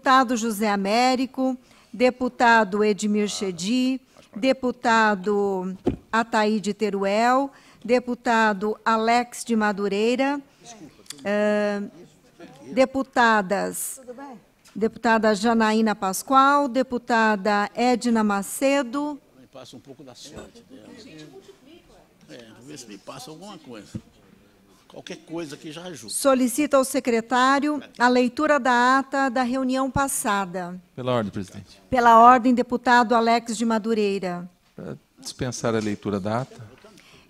deputado José Américo, deputado Edmir Chedi, deputado Ataíde Teruel, deputado Alex de Madureira, deputada Janaína Pascoal, deputada Edna Macedo. Me passa um pouco da sorte dela. Vamos ver se me passa alguma coisa. Qualquer coisa que já ajuda. Solicito ao secretário a leitura da ata da reunião passada. Pela ordem, presidente. Pela ordem, deputado Alex de Madureira. Para dispensar a leitura da ata.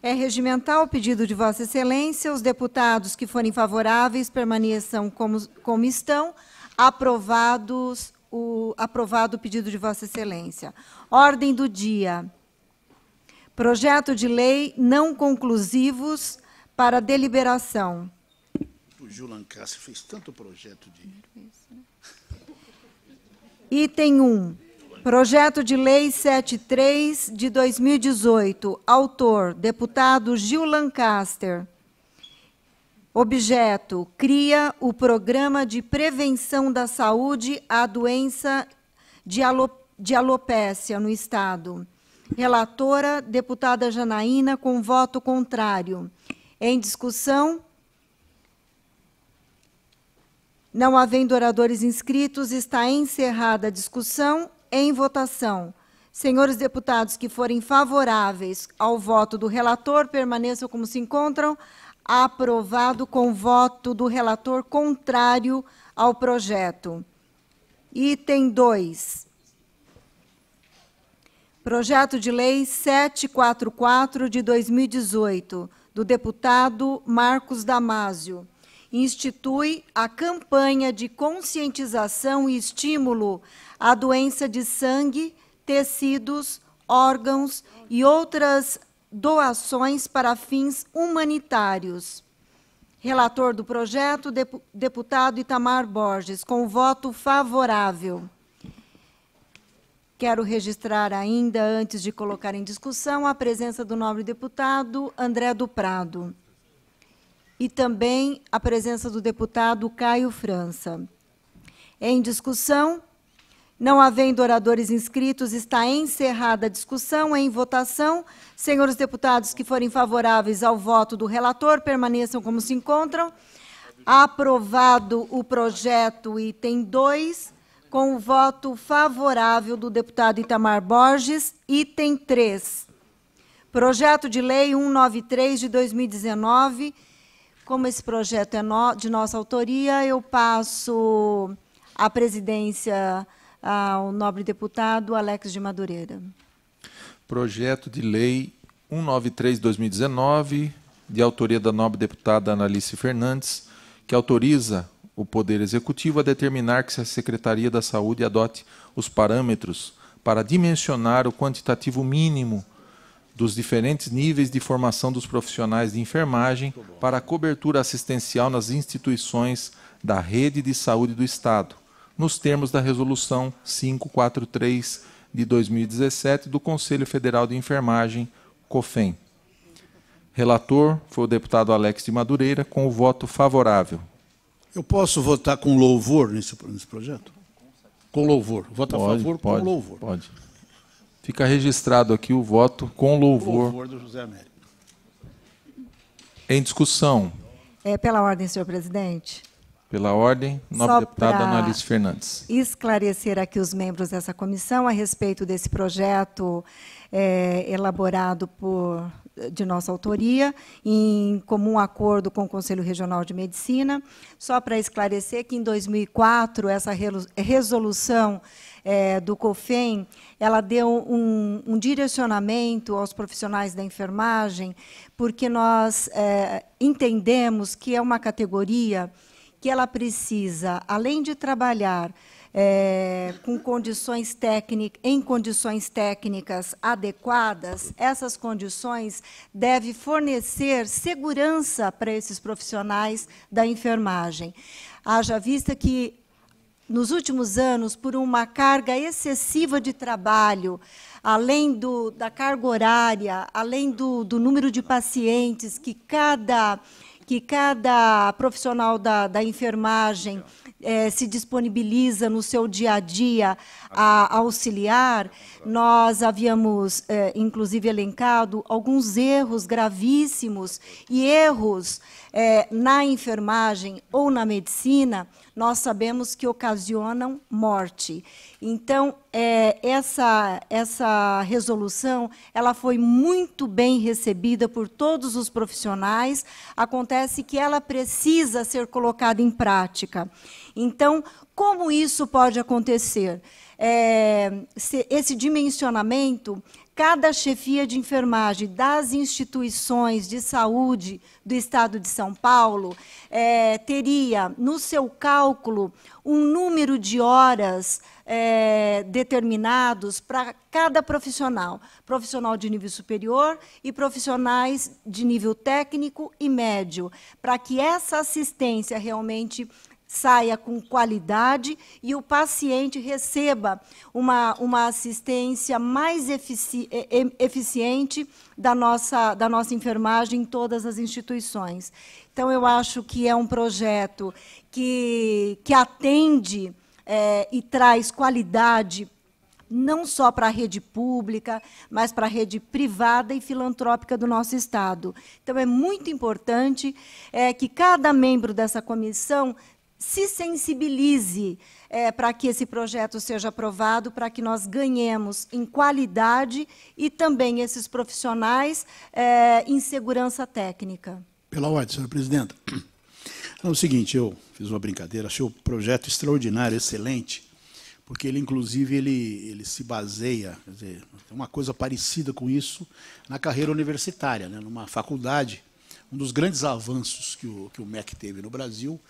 É regimental o pedido de Vossa Excelência. Os deputados que forem favoráveis permaneçam como estão. Aprovado o pedido de Vossa Excelência. Ordem do dia. Projeto de lei não conclusivos para deliberação. O Gil Lancaster fez tanto projeto de... Item 1. Projeto de Lei 73 de 2018. Autor, deputado Gil Lancaster. Objeto, cria o Programa de Prevenção da Saúde à Doença de Alopécia no Estado. Relatora, deputada Janaína, com voto contrário. Em discussão? Não havendo oradores inscritos, está encerrada a discussão. Em votação. Senhores deputados que forem favoráveis ao voto do relator, permaneçam como se encontram. Aprovado com voto do relator contrário ao projeto. Item 2. Projeto de Lei 744 de 2018, do deputado Marcos Damasio, institui a campanha de conscientização e estímulo à doença de sangue, tecidos, órgãos e outras doações para fins humanitários. Relator do projeto, deputado Itamar Borges, com voto favorável. Quero registrar ainda, antes de colocar em discussão, a presença do nobre deputado André do Prado. E também a presença do deputado Caio França. Em discussão, não havendo oradores inscritos, está encerrada a discussão. Em votação, senhores deputados que forem favoráveis ao voto do relator, permaneçam como se encontram. Aprovado o projeto item 2, com o voto favorável do deputado Itamar Borges. Item 3. Projeto de Lei 193 de 2019. Como esse projeto é de nossa autoria, eu passo a presidência ao nobre deputado Alex de Madureira. Projeto de Lei 193 de 2019, de autoria da nobre deputada Analice Fernandes, que autoriza o Poder Executivo a determinar que a Secretaria da Saúde adote os parâmetros para dimensionar o quantitativo mínimo dos diferentes níveis de formação dos profissionais de enfermagem para a cobertura assistencial nas instituições da rede de saúde do Estado, nos termos da Resolução 543 de 2017 do Conselho Federal de Enfermagem, COFEN. Relator foi o deputado Alex de Madureira, com o voto favorável. Eu posso votar com louvor nesse projeto? Com louvor. Voto a favor com louvor. Pode. Fica registrado aqui o voto com louvor. Louvor do José Américo. Em discussão. Pela ordem, senhor presidente. Pela ordem, nobre deputada Analice Fernandes. Esclarecer aqui os membros dessa comissão a respeito desse projeto elaborado de nossa autoria, em comum acordo com o Conselho Regional de Medicina. Só para esclarecer que, em 2004, essa resolução do COFEN, ela deu um direcionamento aos profissionais da enfermagem, porque nós entendemos que é uma categoria que ela precisa, além de trabalhar em condições técnicas adequadas, essas condições devem fornecer segurança para esses profissionais da enfermagem. Haja vista que, nos últimos anos, por uma carga excessiva de trabalho, além da carga horária, além do número de pacientes que cada profissional da enfermagem se disponibiliza no seu dia a dia a auxiliar, nós havíamos, inclusive, elencado alguns erros gravíssimos e erros na enfermagem ou na medicina, nós sabemos que ocasionam morte. Então, essa resolução ela foi muito bem recebida por todos os profissionais. Acontece que ela precisa ser colocada em prática. Então, como isso pode acontecer? Esse dimensionamento, cada chefia de enfermagem das instituições de saúde do Estado de São Paulo teria, no seu cálculo, um número de horas determinados para cada profissional de nível superior e profissionais de nível técnico e médio, para que essa assistência realmente saia com qualidade e o paciente receba uma assistência mais eficiente da nossa enfermagem em todas as instituições. Então, eu acho que é um projeto que atende e traz qualidade não só para a rede pública, mas para a rede privada e filantrópica do nosso Estado. Então, é muito importante que cada membro dessa comissão se sensibilize para que esse projeto seja aprovado, para que nós ganhemos em qualidade e também esses profissionais em segurança técnica. Pela ordem, senhora presidenta. É o seguinte, eu fiz uma brincadeira, achei o projeto extraordinário, excelente, porque ele, inclusive, ele se baseia, quer dizer, tem uma coisa parecida com isso na carreira universitária, né? Numa faculdade. Um dos grandes avanços que o MEC teve no Brasil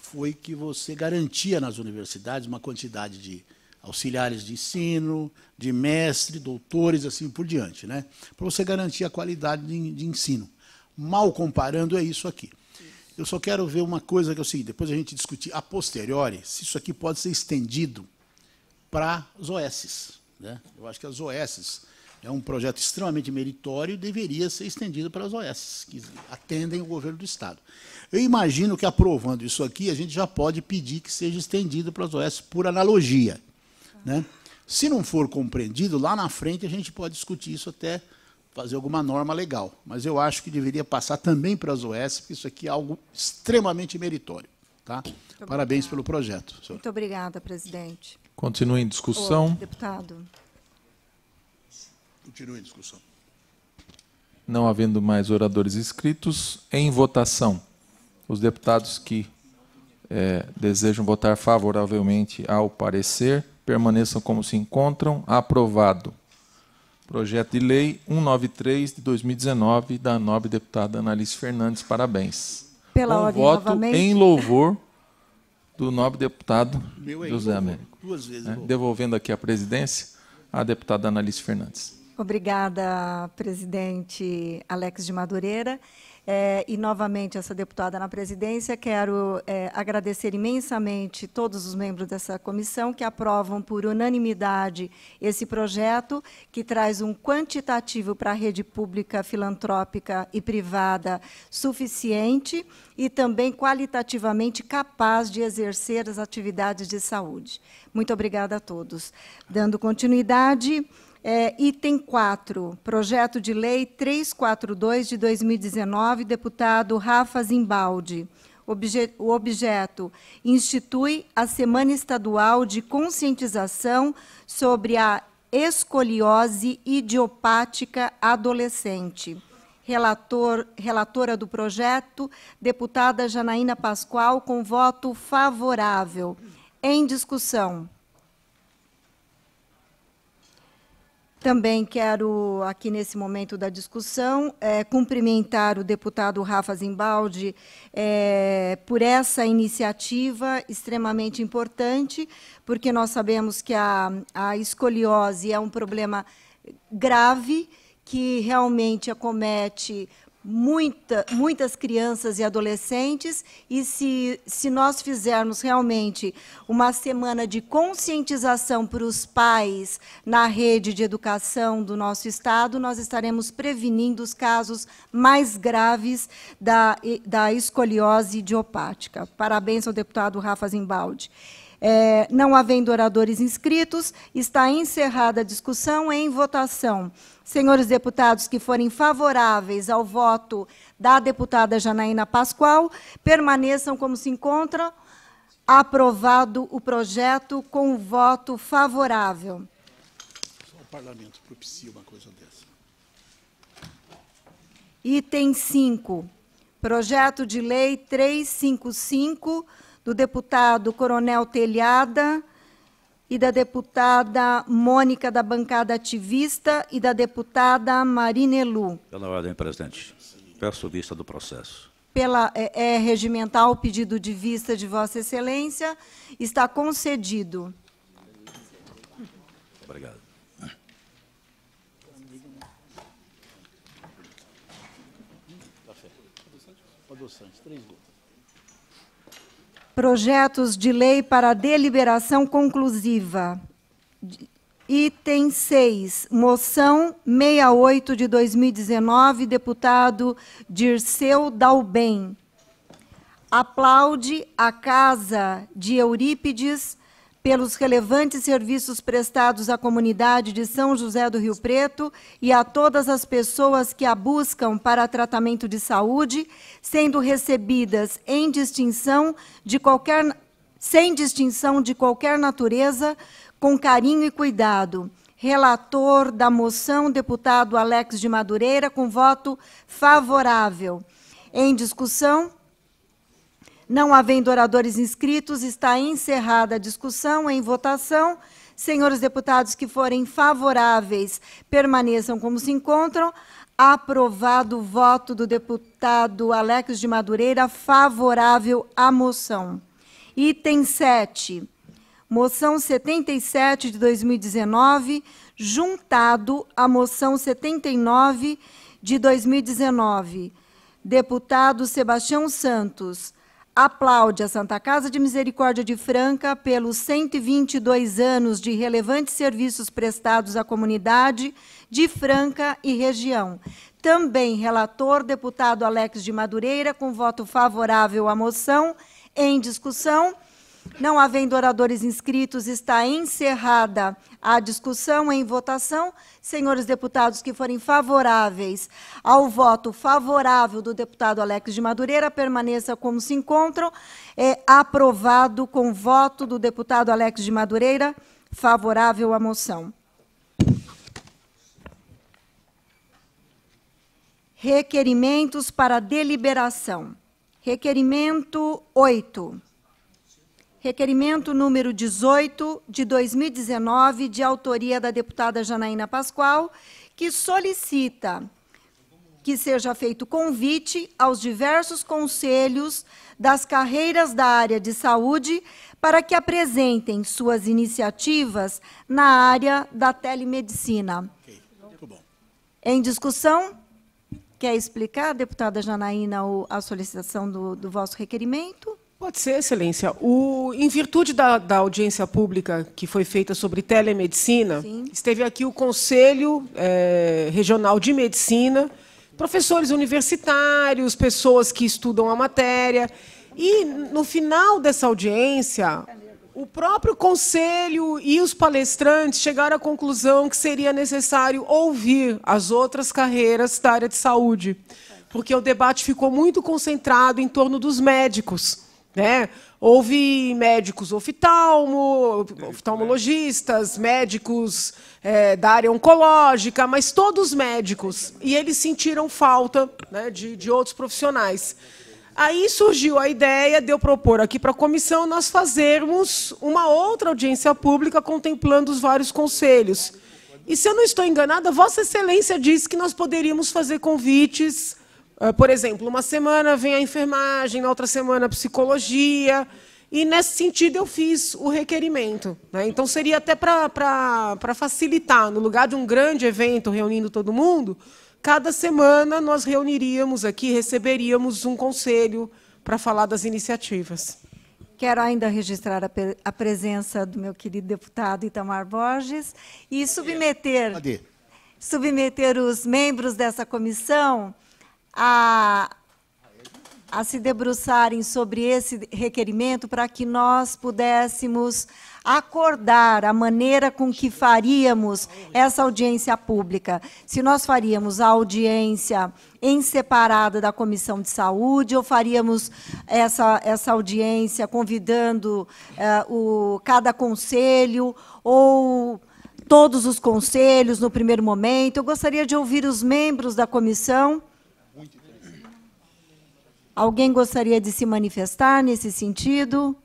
foi que você garantia nas universidades uma quantidade de auxiliares de ensino, de mestre, doutores, assim por diante, né? Para você garantir a qualidade de ensino. Mal comparando, é isso aqui. Eu só quero ver uma coisa que é o seguinte, depois a gente discutir a posteriori, se isso aqui pode ser estendido para as OS, né? Eu acho que as OS é um projeto extremamente meritório e deveria ser estendido para as OS, que atendem o governo do Estado. Eu imagino que, aprovando isso aqui, a gente já pode pedir que seja estendido para as OS por analogia, né? Se não for compreendido, lá na frente a gente pode discutir isso até fazer alguma norma legal. Mas eu acho que deveria passar também para as OS, porque isso aqui é algo extremamente meritório. Tá? Parabéns pelo projeto, senhor. Muito obrigada, presidente. Continue em discussão. Deputado. Continue em discussão. Não havendo mais oradores inscritos, em votação. Os deputados que desejam votar favoravelmente ao parecer, permaneçam como se encontram. Aprovado. Projeto de Lei 193, de 2019, da nobre deputada Analice Fernandes. Parabéns. Pela Com ordem, voto novamente. em louvor do nobre deputado José louvor, Américo. 2 vezes. Devolvendo aqui a presidência à deputada Analice Fernandes. Obrigada, presidente Alex de Madureira. E, novamente, essa deputada na presidência, quero agradecer imensamente todos os membros dessa comissão que aprovam por unanimidade esse projeto, que traz um quantitativo para a rede pública, filantrópica e privada suficiente e também qualitativamente capaz de exercer as atividades de saúde. Muito obrigada a todos. Dando continuidade... item 4, projeto de lei 342 de 2019, deputado Rafa Zimbaldi. O objeto institui a Semana Estadual de Conscientização sobre a Escoliose Idiopática Adolescente. Relatora do projeto, deputada Janaína Pascoal, com voto favorável. Em discussão. Também quero, aqui nesse momento da discussão, cumprimentar o deputado Rafa Zimbaldi por essa iniciativa extremamente importante, porque nós sabemos que a escoliose é um problema grave que realmente acomete muitas crianças e adolescentes, e se nós fizermos realmente uma semana de conscientização para os pais na rede de educação do nosso Estado, nós estaremos prevenindo os casos mais graves da escoliose idiopática. Parabéns ao deputado Rafa Zimbaldi. Não havendo oradores inscritos, está encerrada a discussão em votação. Senhores deputados que forem favoráveis ao voto da deputada Janaína Pascoal, permaneçam como se encontram. Aprovado o projeto com o voto favorável. Só o parlamento propicia uma coisa dessa. Item 5. Projeto de lei 355, do deputado Coronel Telhada e da deputada Mônica, da bancada ativista, e da deputada Marinelu. Pela ordem, presidente. Peço vista do processo. É regimental o pedido de vista de Vossa Excelência. Está concedido. Obrigado. Projetos de lei para deliberação conclusiva. Item 6, moção 68 de 2019, deputado Dirceu Dalben. Aplaude a Casa de Eurípides pelos relevantes serviços prestados à comunidade de São José do Rio Preto e a todas as pessoas que a buscam para tratamento de saúde, sendo recebidas sem distinção de qualquer natureza, com carinho e cuidado. Relator da moção, deputado Alex de Madureira, com voto favorável. Em discussão? Não havendo oradores inscritos, está encerrada a discussão. Em votação, senhores deputados que forem favoráveis, permaneçam como se encontram. Aprovado o voto do deputado Alex de Madureira, favorável à moção. Item 7, moção 77 de 2019, juntado à moção 79 de 2019. Deputado Sebastião Santos aplaude a Santa Casa de Misericórdia de Franca pelos 122 anos de relevantes serviços prestados à comunidade de Franca e região. Também relator, deputado Alex de Madureira, com voto favorável à moção. Em discussão? Não havendo oradores inscritos, está encerrada a discussão. Em votação, senhores deputados que forem favoráveis ao voto favorável do deputado Alex de Madureira, permaneça como se encontram. Aprovado com voto do deputado Alex de Madureira, favorável à moção. Requerimentos para deliberação. Requerimento 8. Requerimento número 18, de 2019, de autoria da deputada Janaína Pascoal, que solicita que seja feito convite aos diversos conselhos das carreiras da área de saúde para que apresentem suas iniciativas na área da telemedicina. Muito bom. Em discussão? Quer explicar, deputada Janaína, a solicitação do vosso requerimento? Pode ser, Excelência. Em virtude da audiência pública que foi feita sobre telemedicina, Sim. esteve aqui o Conselho Regional de Medicina, professores universitários, pessoas que estudam a matéria, e, no final dessa audiência, o próprio Conselho e os palestrantes chegaram à conclusão que seria necessário ouvir as outras carreiras da área de saúde, porque o debate ficou muito concentrado em torno dos médicos. Né? Houve médicos oftalmologistas, médicos da área oncológica, mas todos médicos, e eles sentiram falta, né, de outros profissionais. Aí surgiu a ideia de eu propor aqui para a comissão nós fazermos uma outra audiência pública contemplando os vários conselhos. E, se eu não estou enganada, Vossa Excelência disse que nós poderíamos fazer convites. Por exemplo, uma semana vem a enfermagem, na outra semana a psicologia, e, nesse sentido, eu fiz o requerimento. Né? Então, seria até para facilitar, no lugar de um grande evento reunindo todo mundo, cada semana nós reuniríamos aqui, receberíamos um conselho para falar das iniciativas. Quero ainda registrar a presença do meu querido deputado Itamar Borges e submeter os membros dessa comissão a se debruçarem sobre esse requerimento para que nós pudéssemos acordar a maneira com que faríamos essa audiência pública. Se nós faríamos a audiência em separada da Comissão de Saúde ou faríamos essa audiência convidando cada conselho ou todos os conselhos no primeiro momento. Eu gostaria de ouvir os membros da comissão. Alguém gostaria de se manifestar nesse sentido?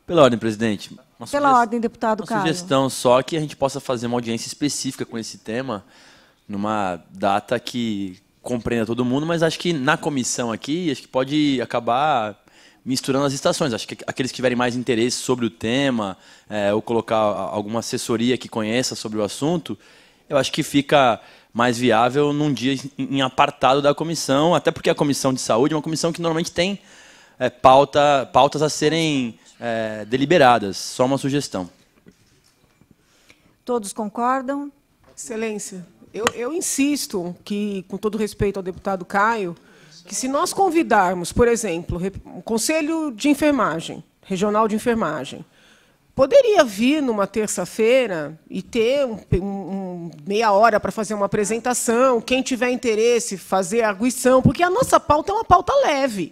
Pela ordem, presidente. Pela ordem, deputado Caio. Uma sugestão só que a gente possa fazer uma audiência específica com esse tema, numa data que compreenda todo mundo, mas acho que na comissão aqui, acho que pode acabar misturando as estações. Acho que aqueles que tiverem mais interesse sobre o tema, ou colocar alguma assessoria que conheça sobre o assunto, eu acho que fica mais viável num dia em apartado da comissão, até porque a Comissão de Saúde é uma comissão que normalmente tem pautas a serem deliberadas. Só uma sugestão. Todos concordam? Excelência, eu insisto que, com todo respeito ao deputado Caio, que se nós convidarmos, por exemplo, o Conselho de Enfermagem, Regional de Enfermagem, poderia vir numa terça-feira e ter meia hora para fazer uma apresentação, quem tiver interesse, fazer a arguição, porque a nossa pauta é uma pauta leve.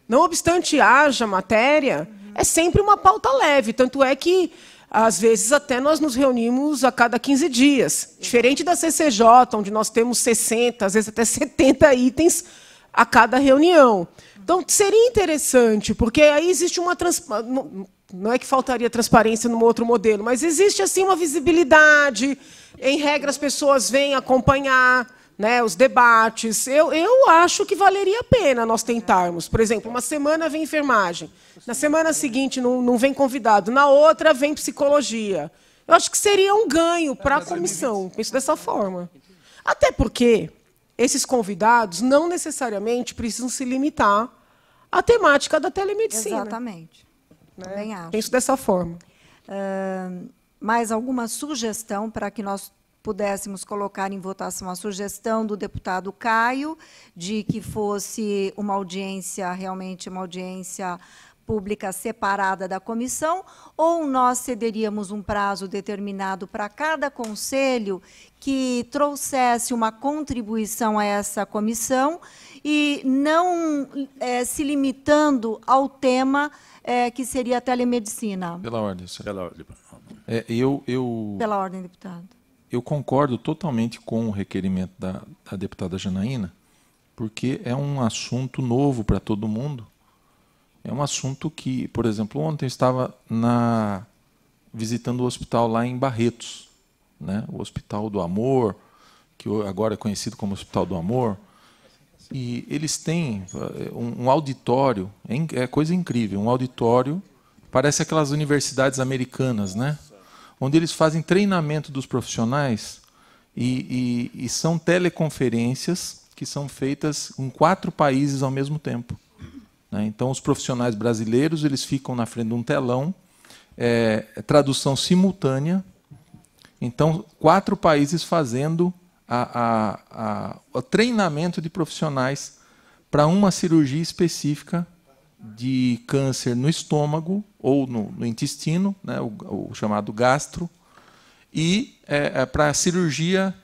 Não obstante haja matéria, é sempre uma pauta leve. Tanto é que, às vezes, até nós nos reunimos a cada 15 dias. Diferente da CCJ, onde nós temos 60, às vezes até 70 itens a cada reunião. Então, seria interessante, porque aí existe uma não é que faltaria transparência num outro modelo, mas existe assim uma visibilidade. Em regra, as pessoas vêm acompanhar, né, os debates. Eu acho que valeria a pena nós tentarmos. Por exemplo, uma semana vem enfermagem, na semana seguinte não vem convidado, na outra vem psicologia. Eu acho que seria um ganho para a comissão. Penso dessa forma. Até porque esses convidados não necessariamente precisam se limitar à temática da telemedicina. Exatamente. Também acho. Penso dessa forma. Mais alguma sugestão para que nós pudéssemos colocar em votação a sugestão do deputado Caio de que fosse uma audiência, realmente uma audiência pública separada da comissão, ou nós cederíamos um prazo determinado para cada conselho que trouxesse uma contribuição a essa comissão e não se limitando ao tema que seria a telemedicina? Pela ordem, senhor. Pela ordem. Pela ordem, deputado. Eu concordo totalmente com o requerimento da deputada Janaína, porque é um assunto novo para todo mundo. É um assunto que, por exemplo, ontem eu estava visitando o hospital lá em Barretos, né? O Hospital do Amor, que agora é conhecido como Hospital do Amor, e eles têm um auditório, é coisa incrível, um auditório, parece aquelas universidades americanas, né? Onde eles fazem treinamento dos profissionais e são teleconferências que são feitas em 4 países ao mesmo tempo. Né? Então, os profissionais brasileiros eles ficam na frente de um telão, tradução simultânea. Então, 4 países fazendo o treinamento de profissionais para uma cirurgia específica de câncer no estômago ou no intestino, né, o chamado gastro, e para cirurgia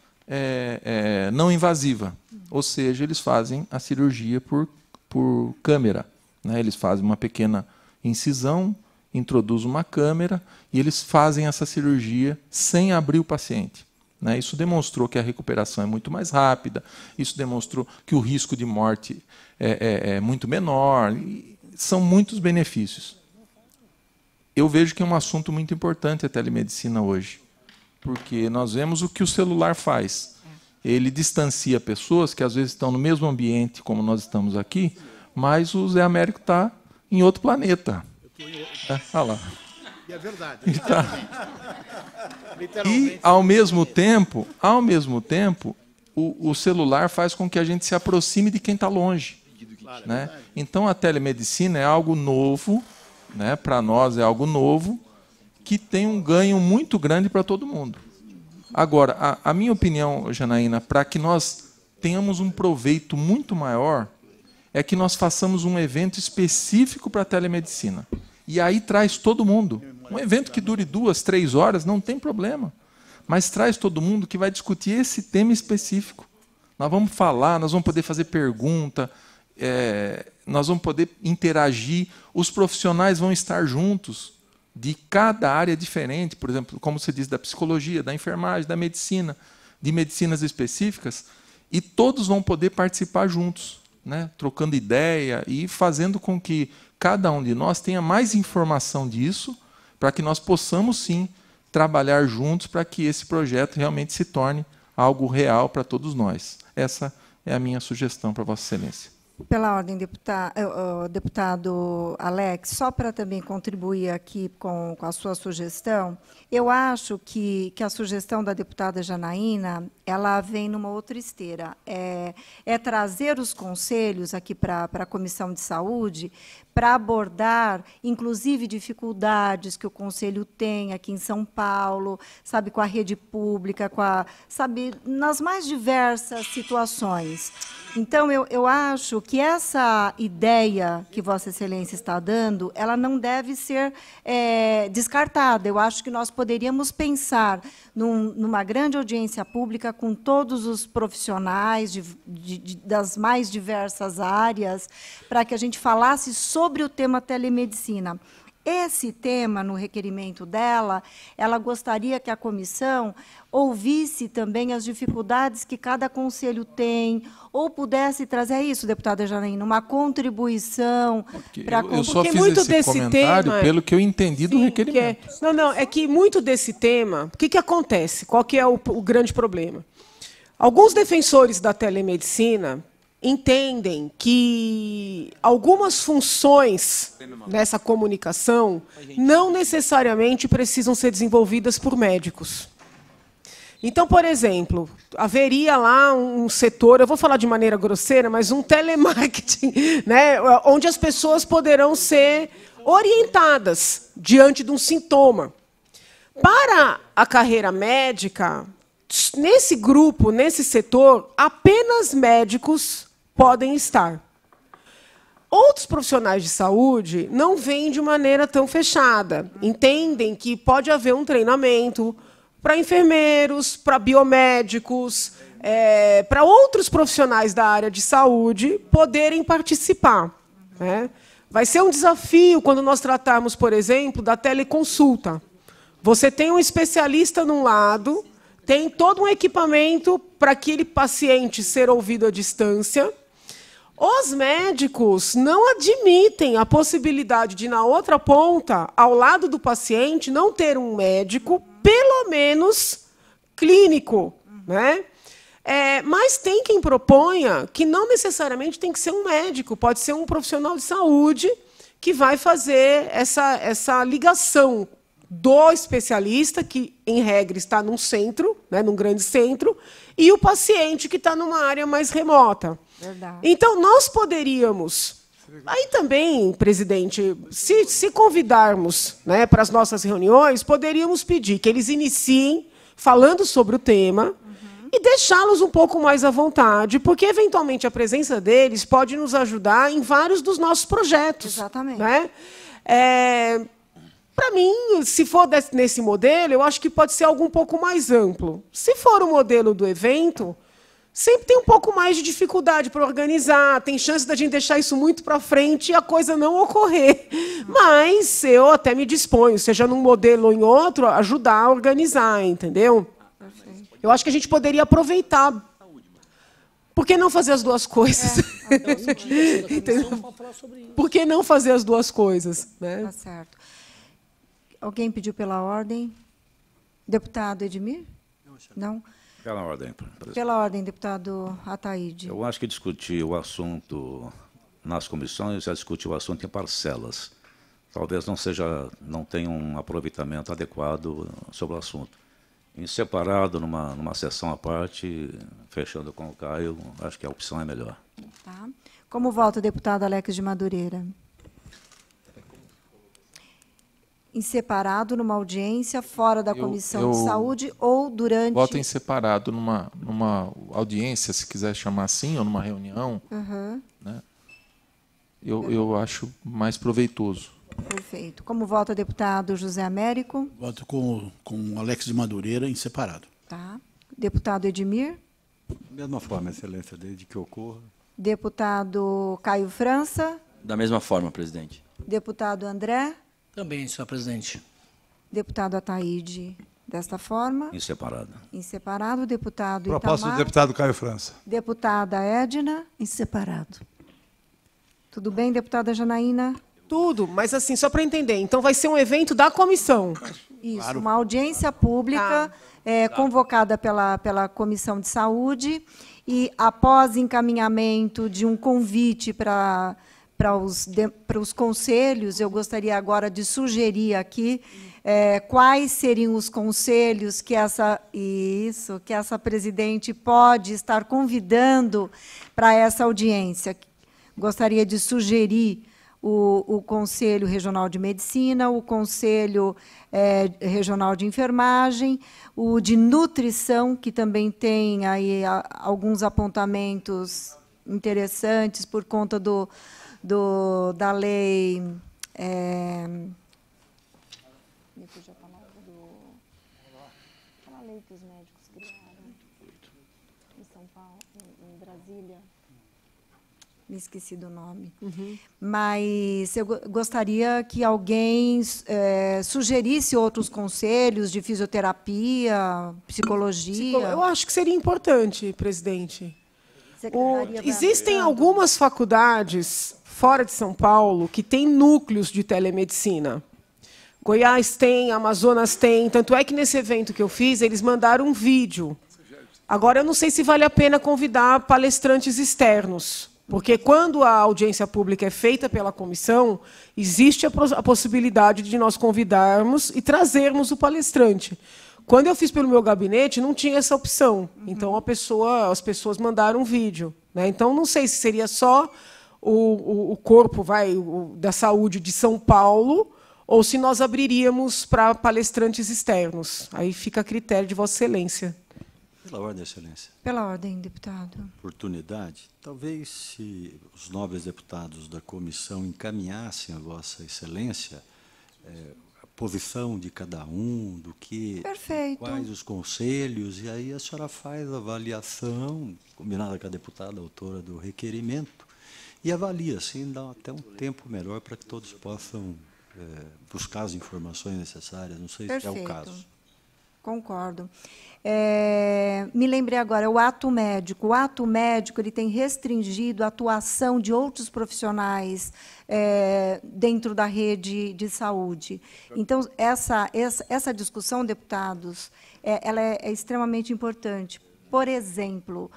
não invasiva, ou seja, eles fazem a cirurgia por câmera, né, eles fazem uma pequena incisão, introduzem uma câmera e eles fazem essa cirurgia sem abrir o paciente. Né, isso demonstrou que a recuperação é muito mais rápida, isso demonstrou que o risco de morte é muito menor, e são muitos benefícios. Eu vejo que é um assunto muito importante a telemedicina hoje, porque nós vemos o que o celular faz. Ele distancia pessoas que às vezes estão no mesmo ambiente como nós estamos aqui, mas o Zé Américo está em outro planeta. Olha lá. E é verdade. E, ao mesmo tempo, o celular faz com que a gente se aproxime de quem está longe. Né? Então, a telemedicina é algo novo, né? Para nós é algo novo, que tem um ganho muito grande para todo mundo. Agora, a minha opinião, Janaína, para que nós tenhamos um proveito muito maior, é que nós façamos um evento específico para a telemedicina. E aí traz todo mundo. Um evento que dure 2, 3 horas, não tem problema. Mas traz todo mundo que vai discutir esse tema específico. Nós vamos falar, nós vamos poder fazer pergunta, nós vamos poder interagir, os profissionais vão estar juntos, de cada área diferente, por exemplo, como você diz, da psicologia, da enfermagem, da medicina, de medicinas específicas, e todos vão poder participar juntos, né? Trocando ideia e fazendo com que cada um de nós tenha mais informação disso, para que nós possamos, sim, trabalhar juntos para que esse projeto realmente se torne algo real para todos nós. Essa é a minha sugestão para Vossa Excelência. Pela ordem, deputado Alex, só para também contribuir aqui com a sua sugestão, eu acho que a sugestão da deputada Janaína, ela vem numa outra esteira. É trazer os conselhos aqui para a Comissão de Saúde para abordar, inclusive, dificuldades que o Conselho tem aqui em São Paulo, sabe, com a rede pública, sabe, nas mais diversas situações. Então, eu acho que essa ideia que Vossa Excelência está dando, ela não deve ser descartada. Eu acho que nós poderíamos pensar numa grande audiência pública com todos os profissionais das mais diversas áreas, para que a gente falasse sobre o tema telemedicina. Esse tema, no requerimento dela, ela gostaria que a comissão ouvisse também as dificuldades que cada conselho tem, ou pudesse trazer isso, deputada Janaína, uma contribuição para... Eu só fiz muito esse comentário pelo que eu entendi do requerimento. É que muito desse tema... O que acontece? Qual que é o grande problema? Alguns defensores da telemedicina entendem que algumas funções nessa comunicação não necessariamente precisam ser desenvolvidas por médicos. Então, por exemplo, haveria lá um setor, eu vou falar de maneira grosseira, mas um telemarketing, né, onde as pessoas poderão ser orientadas diante de um sintoma. Para a carreira médica, nesse grupo, nesse setor, apenas médicos podem estar. Outros profissionais de saúde não veem de maneira tão fechada. Entendem que pode haver um treinamento para enfermeiros, para biomédicos, para outros profissionais da área de saúde poderem participar, né? Vai ser um desafio quando nós tratarmos, por exemplo, da teleconsulta. Você tem um especialista num lado, tem todo um equipamento para aquele paciente ser ouvido à distância. Os médicos não admitem a possibilidade de, na outra ponta, ao lado do paciente, não ter um médico, pelo menos clínico, né? Mas tem quem proponha que não necessariamente tem que ser um médico, pode ser um profissional de saúde que vai fazer essa ligação do especialista, que, em regra, está num centro, né, num grande centro, e o paciente que está numa área mais remota. Verdade. Então, nós poderíamos... Aí também, presidente, se convidarmos, né, para as nossas reuniões, poderíamos pedir que eles iniciem falando sobre o tema e deixá-los um pouco mais à vontade, porque, eventualmente, a presença deles pode nos ajudar em vários dos nossos projetos. Exatamente. Né? Para mim, se for nesse modelo, eu acho que pode ser algo um pouco mais amplo. Se for o modelo do evento, sempre tem um pouco mais de dificuldade para organizar, tem chance da gente deixar isso muito para frente e a coisa não ocorrer. Mas eu até me disponho, seja num modelo ou em outro, ajudar a organizar, entendeu? Eu acho que a gente poderia aproveitar. Por que não fazer as duas coisas? Por que não fazer as duas coisas? Né? Tá certo. Alguém pediu pela ordem? Deputado Edmir? Não? Pela ordem, presidente. Pela ordem, deputado Ataíde. Eu acho que discutir o assunto nas comissões é discutir o assunto em parcelas. Talvez não tenha um aproveitamento adequado sobre o assunto. Em separado, numa sessão à parte, fechando com o Caio, acho que a opção é melhor. Tá. Como vota o deputado Alex de Madureira? Em separado, numa audiência, fora da Comissão de Saúde ou durante... Voto em separado numa audiência, se quiser chamar assim, ou numa reunião. Né? Eu acho mais proveitoso. Perfeito. Como vota o deputado José Américo? Voto com o Alex de Madureira em separado. Tá. Deputado Edmir? Da mesma forma, Excelência, desde que ocorra. Deputado Caio França? Da mesma forma, presidente. Deputado André? Também, senhora presidente. Deputado Ataíde, desta forma. Em separado. Em separado. Deputado Proposta do Itamar. deputado Caio França. Deputada Edna. Em separado. Tudo bem, deputada Janaína? Tudo, mas assim, só para entender. Então, vai ser um evento da comissão. Isso, Claro. uma audiência pública convocada pela Comissão de Saúde e, após encaminhamento de um convite para os conselhos, eu gostaria agora de sugerir aqui quais seriam os conselhos que essa presidente pode estar convidando para essa audiência. Gostaria de sugerir o Conselho Regional de Medicina, o Conselho Regional de Enfermagem, o de Nutrição, que também tem aí alguns apontamentos interessantes por conta da lei... Me fugiu a palavra aquela lei que os médicos criaram em São Paulo, em Brasília. Me esqueci do nome. Mas eu gostaria que alguém sugerisse outros conselhos de fisioterapia, psicologia. Eu acho que seria importante, presidente. Secretaria da- Existem algumas faculdades fora de São Paulo que têm núcleos de telemedicina. Goiás tem, Amazonas tem. Tanto é que nesse evento que eu fiz, eles mandaram um vídeo. Agora, eu não sei se vale a pena convidar palestrantes externos, porque quando a audiência pública é feita pela comissão, existe a possibilidade de nós convidarmos e trazermos o palestrante. Quando eu fiz pelo meu gabinete, não tinha essa opção. Então, as pessoas mandaram um vídeo, né? Então, não sei se seria só o corpo da saúde de São Paulo ou se nós abriríamos para palestrantes externos. Aí fica a critério de Vossa Excelência. Pela ordem, Excelência. Pela ordem, deputado. Oportunidade, talvez se os nobres deputados da comissão encaminhassem a Vossa Excelência a posição de cada um, do que, Perfeito. quais os conselhos, e aí a senhora faz a avaliação, combinada com a deputada autora do requerimento, e avalia, assim, dá até um tempo melhor para que todos possam buscar as informações necessárias. Não sei se é o caso. Concordo. Me lembrei agora, o ato médico. O ato médico ele tem restringido a atuação de outros profissionais dentro da rede de saúde. Então, essa discussão, deputados, ela é extremamente importante. Por exemplo,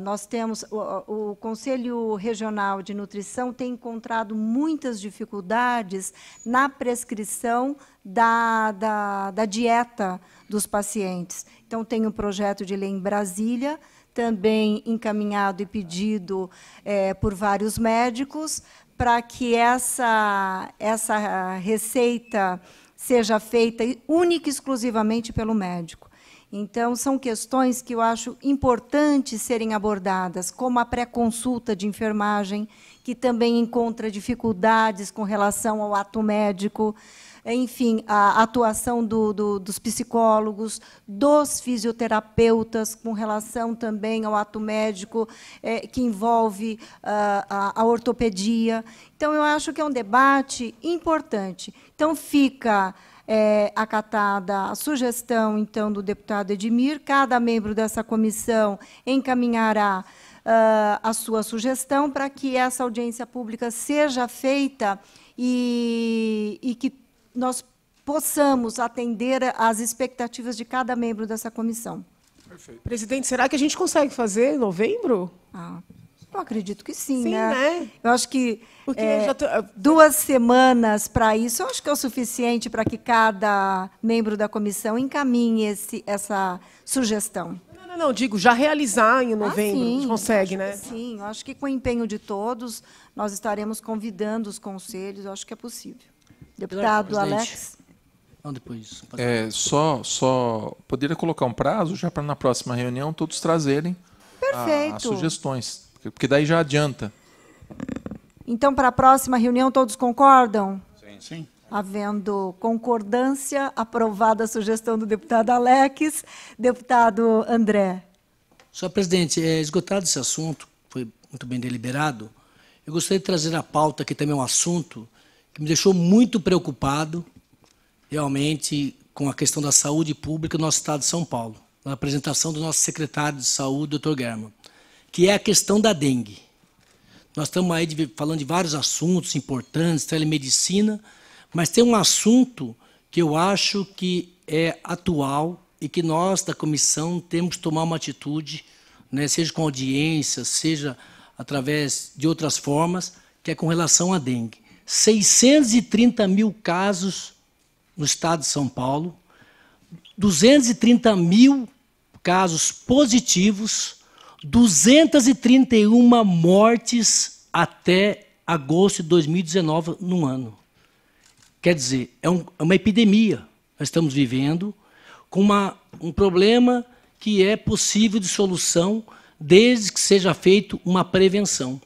nós temos o Conselho Regional de Nutrição tem encontrado muitas dificuldades na prescrição da dieta dos pacientes. Então, tem um projeto de lei em Brasília, também encaminhado e pedido por vários médicos, para que essa receita seja feita única e exclusivamente pelo médico. Então, são questões que eu acho importantes serem abordadas, como a pré-consulta de enfermagem, que também encontra dificuldades com relação ao ato médico, enfim, a atuação dos psicólogos, dos fisioterapeutas, com relação também ao ato médico, que envolve a ortopedia. Então, eu acho que é um debate importante. Então, fica... acatada a sugestão, então, do deputado Edmir. Cada membro dessa comissão encaminhará a sua sugestão para que essa audiência pública seja feita e que nós possamos atender às expectativas de cada membro dessa comissão. Presidente, será que a gente consegue fazer em novembro? Eu acredito que sim, Sim, né? Eu acho que Porque 2 semanas para isso, eu acho que é o suficiente para que cada membro da comissão encaminhe essa sugestão. Não, digo, já realizar em novembro, a gente consegue, né? Sim, eu acho que com o empenho de todos, nós estaremos convidando os conselhos, eu acho que é possível. Deputado Alex. Não, depois. Só poderia colocar um prazo já para na próxima reunião todos trazerem as sugestões, porque daí já adianta. Então, para a próxima reunião, todos concordam? Sim. Havendo concordância, aprovada a sugestão do deputado Alex. Deputado André. Senhor presidente, esgotado esse assunto, foi muito bem deliberado, eu gostaria de trazer à pauta aqui também um assunto que me deixou muito preocupado, realmente, com a questão da saúde pública no nosso estado de São Paulo, na apresentação do nosso secretário de saúde, Dr. German, que é a questão da dengue. Nós estamos aí falando de vários assuntos importantes, telemedicina, mas tem um assunto que eu acho que é atual e que nós, da comissão, temos que tomar uma atitude, né, seja com audiência, seja através de outras formas, que é com relação à dengue. 630 mil casos no estado de São Paulo, 230 mil casos positivos, 231 mortes até agosto de 2019 no ano. Quer dizer, é uma epidemia. Nós estamos vivendo com um problema que é possível de solução desde que seja feita uma prevenção.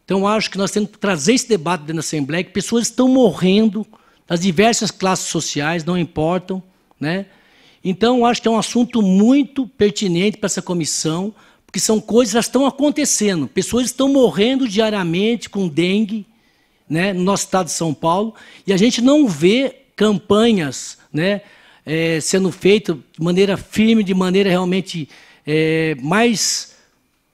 Então, acho que nós temos que trazer esse debate dentro da Assembleia, que pessoas estão morrendo das diversas classes sociais, não importam, né? Então, acho que é um assunto muito pertinente para essa comissão, porque são coisas que estão acontecendo. Pessoas estão morrendo diariamente com dengue, né, no nosso estado de São Paulo, e a gente não vê campanhas, né, sendo feitas de maneira firme, de maneira realmente mais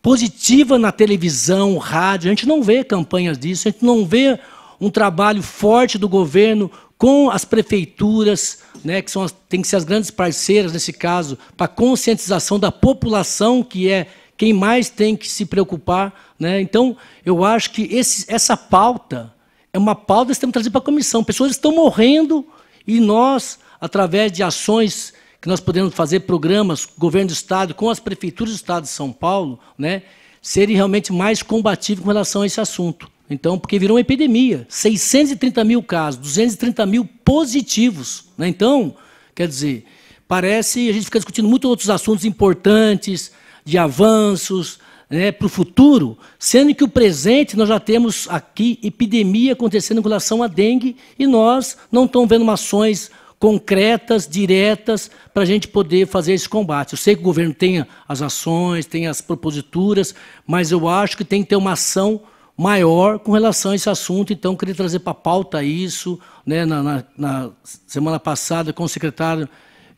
positiva na televisão, rádio. A gente não vê campanhas disso, a gente não vê um trabalho forte do governo com as prefeituras, né, que tem que ser as grandes parceiras, nesse caso, para a conscientização da população, que é quem mais tem que se preocupar, né? Então, eu acho que essa pauta é uma pauta que temos que trazer para a comissão. Pessoas estão morrendo e nós, através de ações que nós podemos fazer, programas, governo do Estado, com as prefeituras do Estado de São Paulo, né, serem realmente mais combativos com relação a esse assunto. Então, porque virou uma epidemia. 630 mil casos, 230 mil positivos, né? Então, quer dizer, parece, a gente fica discutindo muito outros assuntos importantes, de avanços, né, para o futuro, sendo que o presente nós já temos aqui epidemia acontecendo em relação à dengue e nós não estamos vendo ações concretas, diretas, para a gente poder fazer esse combate. Eu sei que o governo tem as ações, tem as proposituras, mas eu acho que tem que ter uma ação maior com relação a esse assunto. Então, eu queria trazer para a pauta isso, né, na semana passada, com o secretário,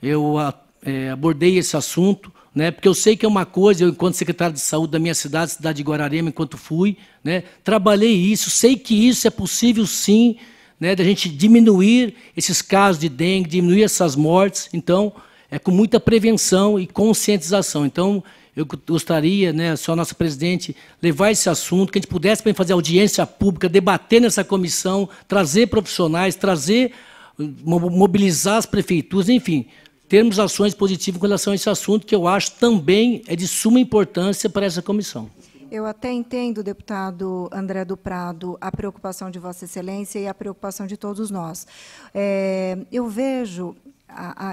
eu abordei esse assunto, né, porque eu sei que é uma coisa, eu, enquanto secretário de saúde da minha cidade de Guararema, enquanto fui, né, trabalhei isso, sei que isso é possível sim, né, da gente diminuir esses casos de dengue, diminuir essas mortes. Então, é com muita prevenção e conscientização. Então, eu gostaria, né, senhora nossa presidente, levar esse assunto, que a gente pudesse fazer audiência pública, debater nessa comissão, trazer profissionais, mobilizar as prefeituras, enfim, termos ações positivas com relação a esse assunto, que eu acho também é de suma importância para essa comissão. Eu até entendo, deputado André do Prado, a preocupação de Vossa Excelência e a preocupação de todos nós. Eu vejo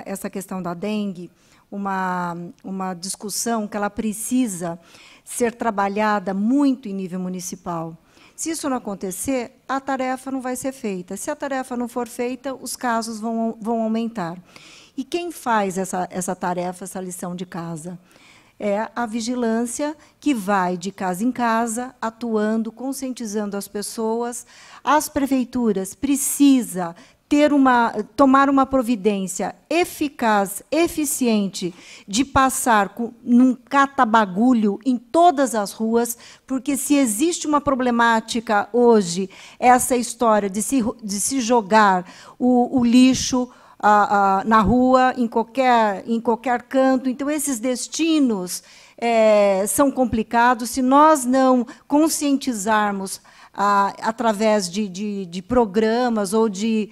essa questão da dengue uma discussão que ela precisa ser trabalhada muito em nível municipal. Se isso não acontecer, a tarefa não vai ser feita. Se a tarefa não for feita, os casos vão aumentar. E quem faz essa tarefa, essa lição de casa? É a vigilância, que vai de casa em casa, atuando, conscientizando as pessoas. As prefeituras precisam tomar uma providência eficaz, eficiente, de passar num catabagulho em todas as ruas, porque se existe uma problemática hoje, essa história de se jogar o lixo na rua, em qualquer canto. Então, esses destinos são complicados, se nós não conscientizarmos através de programas ou de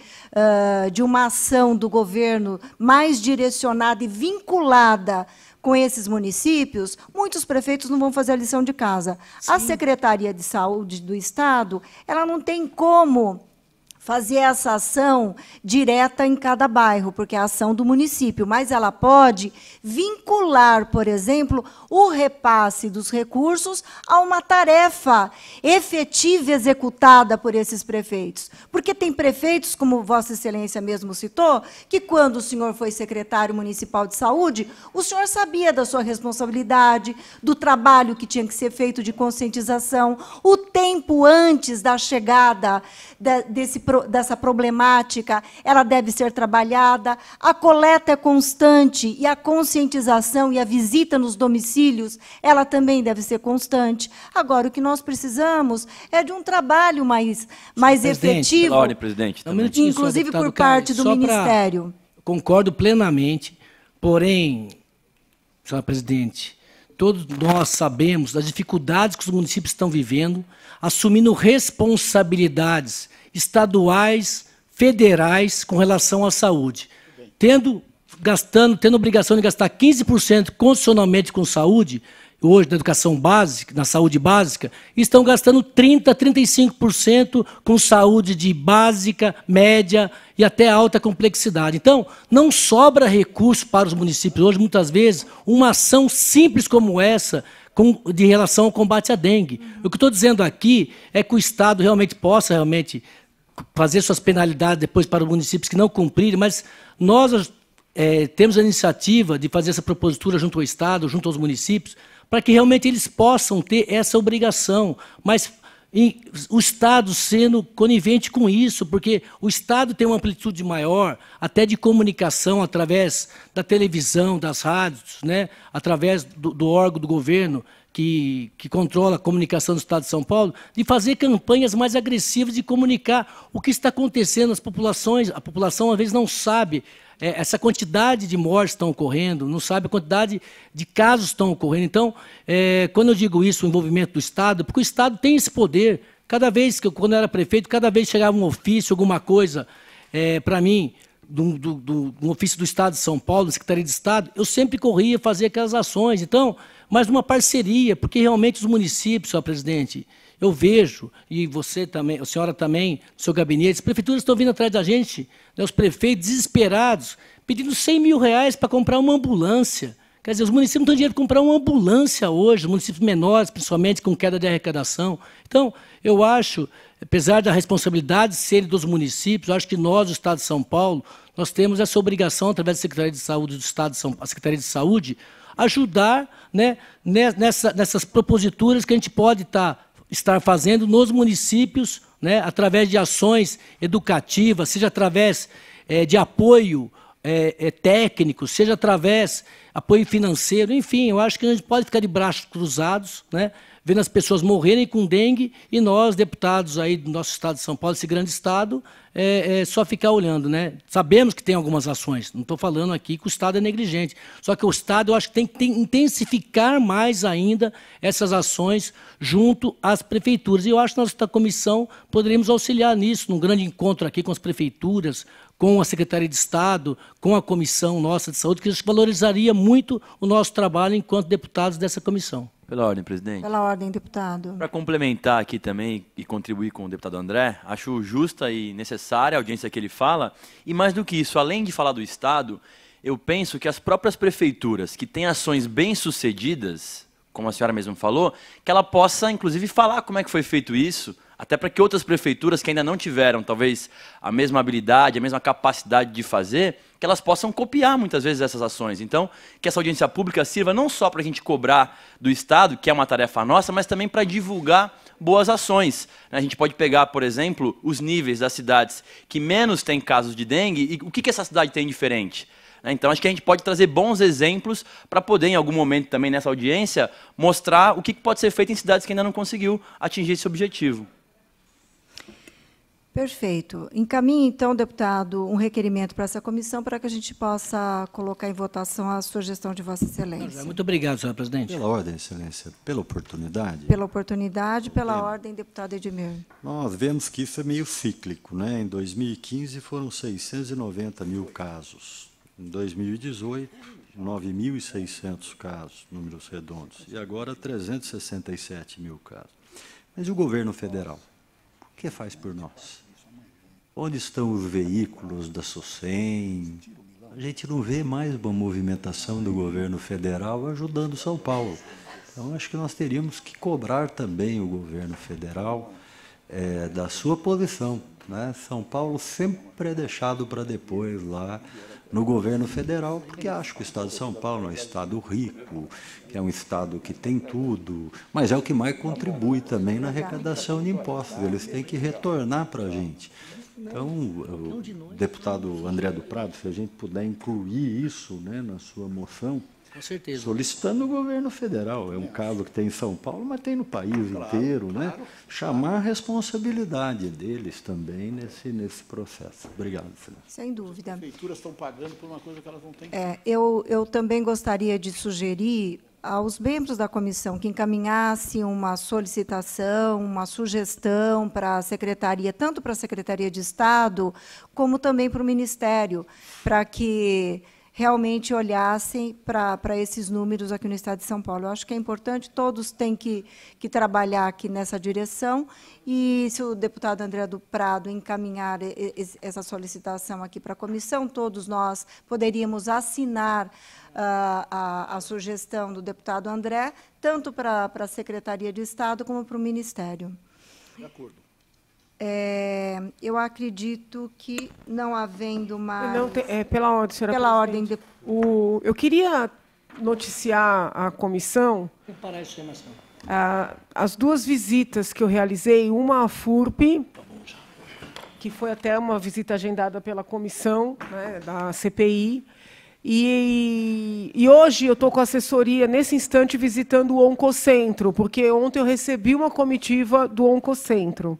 uma ação do governo mais direcionada e vinculada com esses municípios, muitos prefeitos não vão fazer a lição de casa. Sim. A Secretaria de Saúde do Estado, ela não tem como fazer essa ação direta em cada bairro, porque é a ação do município, mas ela pode vincular, por exemplo, o repasse dos recursos a uma tarefa efetiva executada por esses prefeitos. Porque tem prefeitos, como Vossa Excelência mesmo citou, que quando o senhor foi secretário municipal de saúde, o senhor sabia da sua responsabilidade, do trabalho que tinha que ser feito de conscientização, o tempo antes da chegada dessa problemática, ela deve ser trabalhada, a coleta é constante e a conscientização e a visita nos domicílios, ela também deve ser constante. Agora, o que nós precisamos é de um trabalho mais efetivo, ordem, presidente, inclusive por parte do Ministério. Concordo plenamente, porém, senhora presidente, todos nós sabemos das dificuldades que os municípios estão vivendo, assumindo responsabilidades estaduais, federais, com relação à saúde. Tendo obrigação de gastar 15% constitucionalmente com saúde, hoje na educação básica, na saúde básica, estão gastando 30%, 35% com saúde de básica, média e até alta complexidade. Então, não sobra recurso para os municípios hoje, muitas vezes, uma ação simples como essa, de relação ao combate à dengue. O que eu estou dizendo aqui é que o Estado possa fazer suas penalidades depois para os municípios que não cumprirem, mas nós temos a iniciativa de fazer essa propositura junto ao Estado, junto aos municípios, para que realmente eles possam ter essa obrigação, mas o Estado sendo conivente com isso, porque o Estado tem uma amplitude maior, até de comunicação, através da televisão, das rádios, né, através do órgão do governo que controla a comunicação do Estado de São Paulo, de fazer campanhas mais agressivas, de comunicar o que está acontecendo nas populações. A população, às vezes, não sabe essa quantidade de mortes estão ocorrendo, não sabe a quantidade de casos estão ocorrendo. Então, quando eu digo isso, o envolvimento do Estado, porque o Estado tem esse poder. Cada vez que quando eu era prefeito, cada vez que chegava um ofício, alguma coisa, para mim, um ofício do Estado de São Paulo, da Secretaria de Estado, eu sempre corria fazer aquelas ações. Então, mas numa parceria, porque realmente os municípios, senhor presidente, eu vejo, e você também, a senhora também, no seu gabinete, as prefeituras estão vindo atrás da gente, né, os prefeitos desesperados, pedindo 100 mil reais para comprar uma ambulância. Quer dizer, os municípios não têm dinheiro para comprar uma ambulância hoje, os municípios menores, principalmente com queda de arrecadação. Então, eu acho, apesar da responsabilidade ser dos municípios, eu acho que nós, o Estado de São Paulo, nós temos essa obrigação, através da Secretaria de Saúde do Estado de São Paulo, a Secretaria de Saúde, ajudar, né, nessas proposituras que a gente pode estar fazendo nos municípios, né, através de ações educativas, seja através de apoio técnico, seja através de apoio financeiro, enfim, eu acho que a gente pode ficar de braços cruzados, né, vendo as pessoas morrerem com dengue e nós, deputados aí do nosso Estado de São Paulo, esse grande Estado, só ficar olhando, né? Sabemos que tem algumas ações, não estou falando aqui que o Estado é negligente, só que o Estado, eu acho que tem que intensificar mais ainda essas ações junto às prefeituras. E eu acho que nós, da comissão, poderíamos auxiliar nisso, num grande encontro aqui com as prefeituras, com a Secretaria de Estado, com a Comissão Nossa de Saúde, que isso valorizaria muito o nosso trabalho enquanto deputados dessa comissão. Pela ordem, presidente. Pela ordem, deputado. Para complementar aqui também e contribuir com o deputado André, acho justa e necessária a audiência que ele fala, e mais do que isso, além de falar do Estado, eu penso que as próprias prefeituras que têm ações bem-sucedidas, como a senhora mesmo falou, que ela possa, inclusive, falar como é que foi feito isso, até para que outras prefeituras que ainda não tiveram, talvez, a mesma habilidade, a mesma capacidade de fazer, que elas possam copiar, muitas vezes, essas ações. Então, que essa audiência pública sirva não só para a gente cobrar do Estado, que é uma tarefa nossa, mas também para divulgar boas ações. A gente pode pegar, por exemplo, os níveis das cidades que menos têm casos de dengue e o que essa cidade tem diferente. Então, acho que a gente pode trazer bons exemplos para poder, em algum momento também nessa audiência, mostrar o que pode ser feito em cidades que ainda não conseguiu atingir esse objetivo. Perfeito. Encaminhe, então, deputado, um requerimento para essa comissão para que a gente possa colocar em votação a sugestão de Vossa Excelência. Muito obrigado, senhora presidente. Pela ordem, Excelência, pela oportunidade. Pela oportunidade, pela ordem, deputado Edmir. Nós vemos que isso é meio cíclico, né? Em 2015 foram 690 mil casos. Em 2018, 9.600 casos, números redondos. E agora 367 mil casos. Mas e o governo federal? O que faz por nós? Onde estão os veículos da SOCEM? A gente não vê mais uma movimentação do governo federal ajudando São Paulo. Então, acho que nós teríamos que cobrar também o governo federal da sua posição, né? São Paulo sempre é deixado para depois lá no governo federal, porque acho que o Estado de São Paulo é um Estado rico, que é um Estado que tem tudo, mas é o que mais contribui também na arrecadação de impostos. Eles têm que retornar para a gente. Então, o deputado André do Prado, se a gente puder incluir isso, né, na sua moção, com certeza, solicitando o governo federal. É um caso que tem em São Paulo, mas tem no país inteiro, né? Chamar a responsabilidade deles também nesse processo. Obrigado, Excelência. Sem dúvida. As prefeituras estão pagando por uma coisa que elas não têm. Eu também gostaria de sugerir aos membros da comissão que encaminhassem uma solicitação, uma sugestão para a Secretaria, tanto para a Secretaria de Estado, como também para o Ministério, para que realmente olhassem para esses números aqui no Estado de São Paulo. Eu acho que é importante, todos têm que trabalhar aqui nessa direção, e se o deputado André do Prado encaminhar essa solicitação aqui para a comissão, todos nós poderíamos assinar a sugestão do deputado André, tanto para a Secretaria de Estado como para o Ministério. De acordo. Eu acredito que, não havendo mais... Não, pela ordem, senhora Pela presidente. ordem Eu queria noticiar à comissão as duas visitas que eu realizei, uma à FURP, que foi até uma visita agendada pela comissão, né, da CPI, e hoje eu estou com a assessoria, nesse instante, visitando o Oncocentro, porque ontem eu recebi uma comitiva do Oncocentro.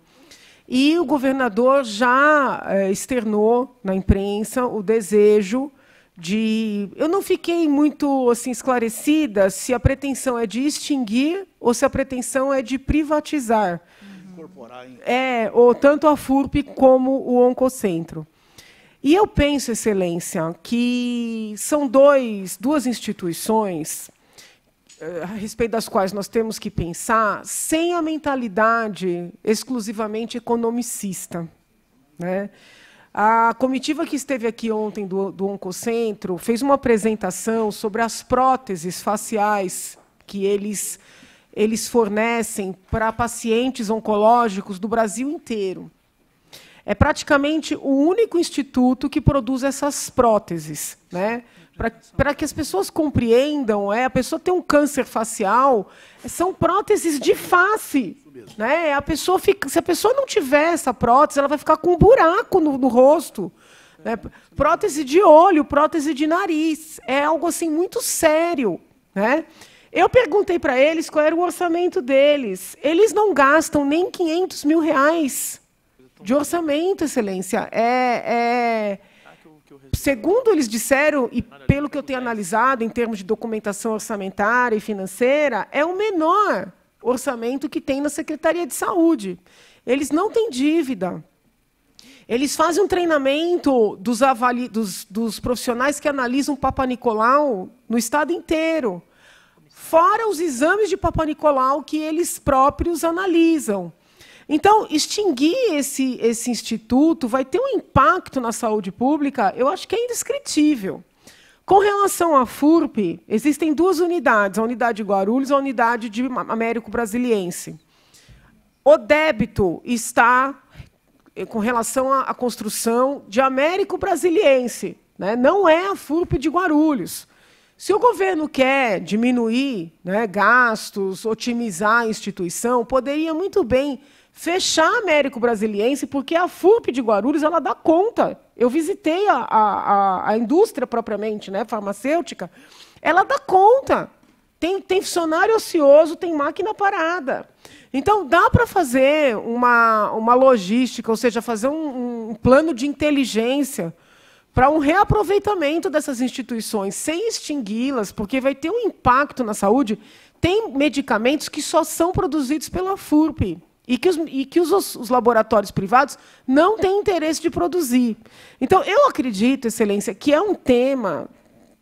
E o governador já externou na imprensa o desejo de... Eu não fiquei muito assim, esclarecida se a pretensão é de extinguir ou se a pretensão é de privatizar. Incorporar em... ou tanto a FURP como o Oncocentro. E eu penso, Excelência, que são duas instituições a respeito das quais nós temos que pensar sem a mentalidade exclusivamente economicista, né? A comitiva que esteve aqui ontem do Oncocentro fez uma apresentação sobre as próteses faciais que eles fornecem para pacientes oncológicos do Brasil inteiro. É praticamente o único instituto que produz essas próteses, né? Para que as pessoas compreendam, a pessoa tem um câncer facial, são próteses de face, né? Se a pessoa não tiver essa prótese, ela vai ficar com um buraco no rosto, né? Prótese de olho, prótese de nariz, é algo assim muito sério, né? Eu perguntei para eles qual era o orçamento deles. Eles não gastam nem R$500 mil de orçamento, Excelência. Segundo eles disseram, e pelo que eu tenho analisado em termos de documentação orçamentária e financeira, é o menor orçamento que tem na Secretaria de Saúde. Eles não têm dívida. Eles fazem um treinamento dos profissionais que analisam Papa Nicolau no estado inteiro, fora os exames de Papa Nicolau que eles próprios analisam. Então, extinguir esse instituto vai ter um impacto na saúde pública, eu acho que é indescritível. Com relação à FURP, existem duas unidades, a unidade de Guarulhos e a unidade de Américo Brasiliense. O débito está com relação à construção de Américo Brasiliense, né? Não é a FURP de Guarulhos. Se o governo quer diminuir, né, gastos, otimizar a instituição, poderia muito bem fechar a Américo Brasiliense, porque a FURP de Guarulhos ela dá conta. Eu visitei a indústria propriamente, né, farmacêutica, ela dá conta. Tem funcionário ocioso, tem máquina parada. Então, dá para fazer uma logística, ou seja, fazer um plano de inteligência para um reaproveitamento dessas instituições, sem extingui-las, porque vai ter um impacto na saúde. Tem medicamentos que só são produzidos pela FURP e que os laboratórios privados não têm interesse de produzir. Então, eu acredito, Excelência, que é um tema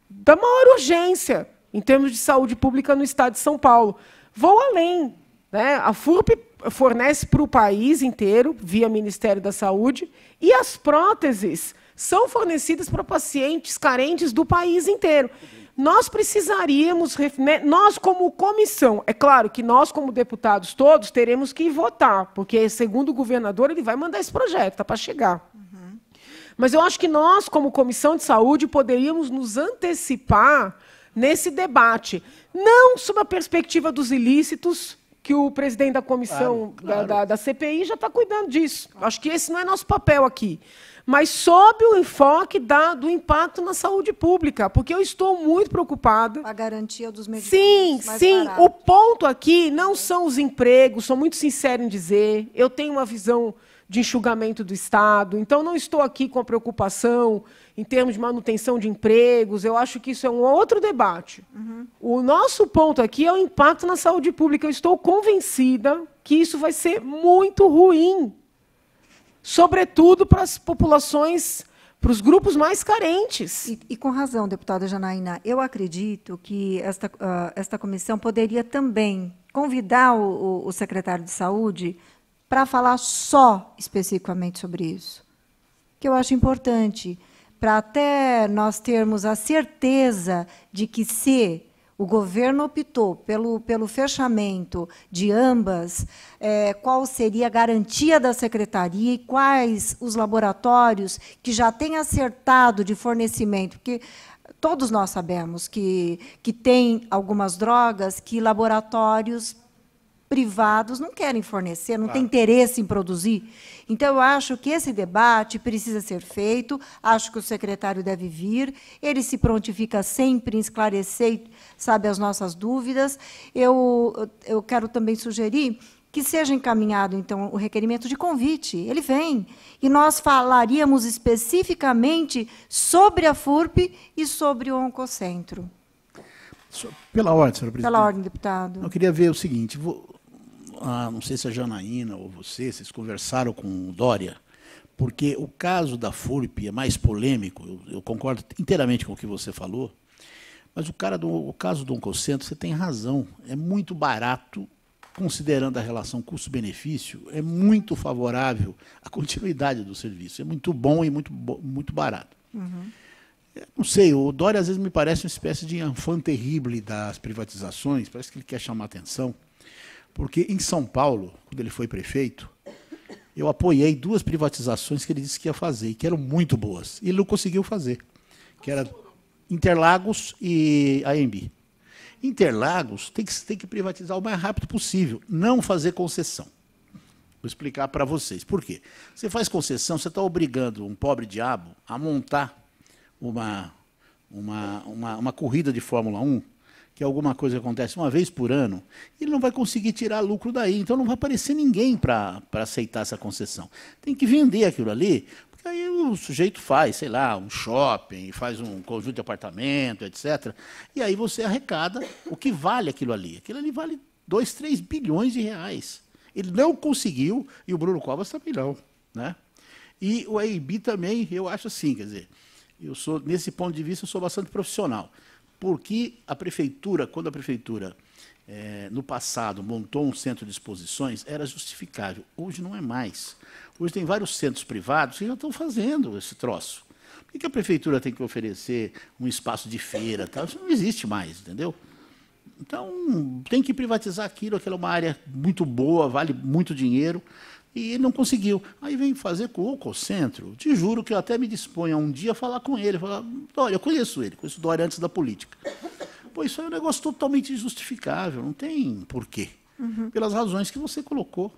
da maior urgência em termos de saúde pública no Estado de São Paulo. Vou além, né? A FURP fornece para o país inteiro, via Ministério da Saúde, e as próteses são fornecidas para pacientes carentes do país inteiro. Nós precisaríamos, nós como comissão, é claro que nós como deputados todos teremos que votar, porque, segundo o governador, ele vai mandar esse projeto, está para chegar. Mas eu acho que nós, como Comissão de Saúde, poderíamos nos antecipar nesse debate, não sob a perspectiva dos ilícitos, que o presidente da comissão da CPI já está cuidando disso. Acho que esse não é nosso papel aqui. Mas sob o enfoque do impacto na saúde pública, porque eu estou muito preocupada. A garantia dos medicamentos mais sim. baratos. O ponto aqui não são os empregos, sou muito sincero em dizer. Eu tenho uma visão de enxugamento do Estado, então não estou aqui com a preocupação em termos de manutenção de empregos. Eu acho que isso é um outro debate. O nosso ponto aqui é o impacto na saúde pública. Eu estou convencida que isso vai ser muito ruim, sobretudo para as populações, para os grupos mais carentes. E com razão, deputada Janaína, eu acredito que esta comissão poderia também convidar o secretário de Saúde para falar só especificamente sobre isso, que eu acho importante, para até nós termos a certeza de que, se o governo optou pelo fechamento de ambas, qual seria a garantia da secretaria e quais os laboratórios que já têm acertado de fornecimento, porque todos nós sabemos que tem algumas drogas que laboratórios privados não querem fornecer, não têm interesse em produzir. Então, eu acho que esse debate precisa ser feito, acho que o secretário deve vir, ele se prontifica sempre em esclarecer, sabe, as nossas dúvidas. Eu quero também sugerir que seja encaminhado, então, o requerimento de convite. Ele vem, e nós falaríamos especificamente sobre a FURP e sobre o Oncocentro. Pela ordem, senhora presidente. Pela ordem, deputado. Eu queria ver o seguinte, não sei se a Janaína ou vocês conversaram com o Dória, porque o caso da FURP é mais polêmico, eu concordo inteiramente com o que você falou, mas o caso do Oncocentro, você tem razão, é muito barato, considerando a relação custo-benefício, é muito favorável à continuidade do serviço, é muito bom e muito barato. Não sei, o Dória às vezes me parece uma espécie de enfant terrible das privatizações, parece que ele quer chamar atenção, porque em São Paulo, quando ele foi prefeito, eu apoiei 2 privatizações que ele disse que ia fazer, e que eram muito boas, e ele não conseguiu fazer, que era Interlagos e AMB. Interlagos tem que privatizar o mais rápido possível, não fazer concessão. Vou explicar para vocês. Por quê? Você faz concessão, você está obrigando um pobre diabo a montar uma corrida de Fórmula 1, que é alguma coisa que acontece uma vez por ano, ele não vai conseguir tirar lucro daí, então não vai aparecer ninguém para aceitar essa concessão. Tem que vender aquilo ali, porque aí o sujeito faz, sei lá, um shopping, faz um conjunto de apartamento, etc. E aí você arrecada o que vale aquilo ali. Aquilo ali vale 2, 3 bilhões de reais. Ele não conseguiu, e o Bruno Covas também não, né? E o AIB também, eu acho assim, quer dizer, nesse ponto de vista, eu sou bastante profissional. Porque a prefeitura, quando a prefeitura, no passado, montou um centro de exposições, era justificável. Hoje não é mais. Hoje tem vários centros privados que já estão fazendo esse troço. Por que a prefeitura tem que oferecer um espaço de feira? Tal? Isso não existe mais, entendeu? Então, tem que privatizar aquilo, aquela é uma área muito boa, vale muito dinheiro, e ele não conseguiu. Aí vem fazer com o Oncocentro. Te juro que eu até me disponho a um dia a falar com ele. Falar, olha, eu conheço ele, conheço o Dória antes da política. Pô, isso aí é um negócio totalmente injustificável, não tem porquê. Pelas razões que você colocou.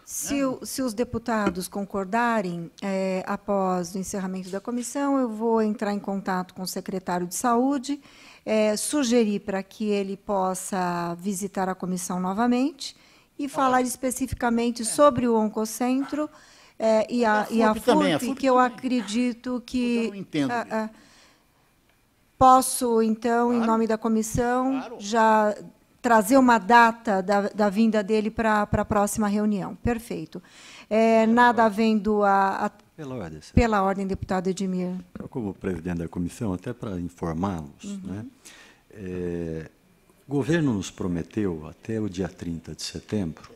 Se os deputados concordarem, após o encerramento da comissão, eu vou entrar em contato com o secretário de Saúde, sugerir para que ele possa visitar a comissão novamente e falar especificamente sobre o Oncocentro e a FURP também, que eu acredito que... Eu não entendo. Posso, então, em nome da comissão, já trazer uma data da vinda dele para a próxima reunião. Perfeito. Nada havendo pela ordem, deputado Edmir. Eu, como presidente da comissão, até para informá-los, né, o governo nos prometeu, até o dia 30 de setembro,